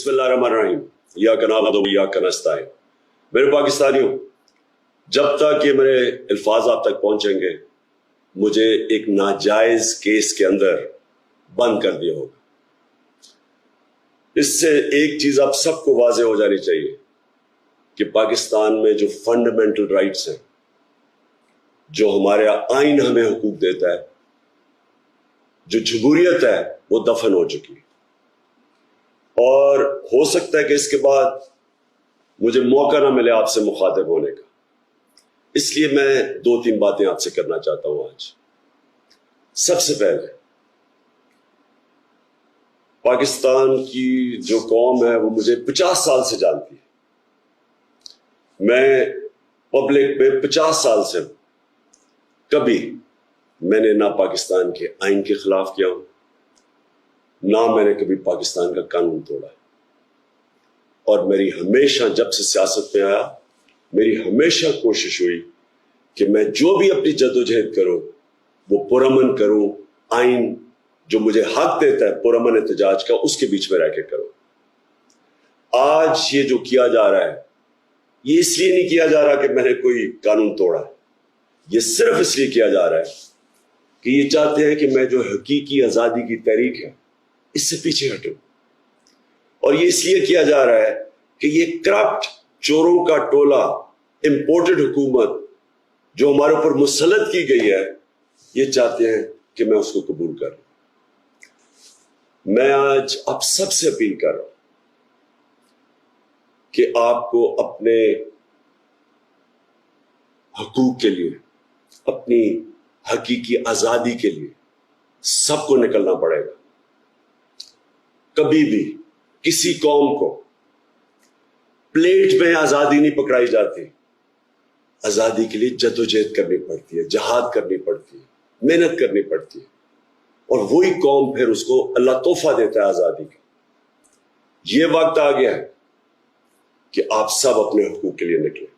बिस्मिल्लाहिर्रहमानिर्रहीम इय्याक नअबुदु व इय्याक नस्तईन। मेरे पाकिस्तानियों, जब तक ये मेरे अल्फाज आप तक पहुंचेंगे, मुझे एक नाजायज केस के अंदर बंद कर दिया होगा। इससे एक चीज आप सबको वाज़ेह हो जानी चाहिए कि पाकिस्तान में जो फंडामेंटल राइट्स हैं, जो हमारे आइन हमें हुकूक देता है, जो जमहूरियत है, वो दफन हो चुकी है। और हो सकता है कि इसके बाद मुझे मौका ना मिले आपसे मुखातिब होने का, इसलिए मैं 2-3 बातें आपसे करना चाहता हूं आज। सबसे पहले, पाकिस्तान की जो कौम है वो मुझे 50 साल से जानती है। मैं पब्लिक में 50 साल से हूं। कभी मैंने ना पाकिस्तान के आइन के खिलाफ किया हूं, ना मैंने कभी पाकिस्तान का कानून तोड़ा है। और मेरी हमेशा, जब से सियासत में आया, मेरी हमेशा कोशिश हुई कि मैं जो भी अपनी जद्दोजहद करूं वो पुरअमन करूं, आइन जो मुझे हक देता है पुरअमन एहतजाज का, उसके बीच में रह के करूं। आज ये जो किया जा रहा है, ये इसलिए नहीं किया जा रहा कि मैंने कोई कानून तोड़ा है, ये सिर्फ इसलिए किया जा रहा है कि ये चाहते हैं कि मैं जो हकीकी आजादी की तहरीक है, इससे पीछे हटूं। और ये इसलिए किया जा रहा है कि ये करप्ट चोरों का टोला, इंपोर्टेड हुकूमत जो हमारे ऊपर मुसल्लत की गई है, ये चाहते हैं कि मैं उसको कबूल कर लूं। मैं आज आप सबसे अपील कर रहा हूं कि आपको अपने हकूक के लिए, अपनी हकीकी आजादी के लिए सबको निकलना पड़ेगा। कभी भी किसी कौम को प्लेट में आजादी नहीं पकड़ाई जाती। आजादी के लिए जद्दोजहद करनी पड़ती है, जहाद करनी पड़ती है, मेहनत करनी पड़ती है, और वही कौम फिर उसको अल्लाह तोहफा देता है आजादी का। ये वक्त आ गया है कि आप सब अपने हुकूक के लिए निकलें।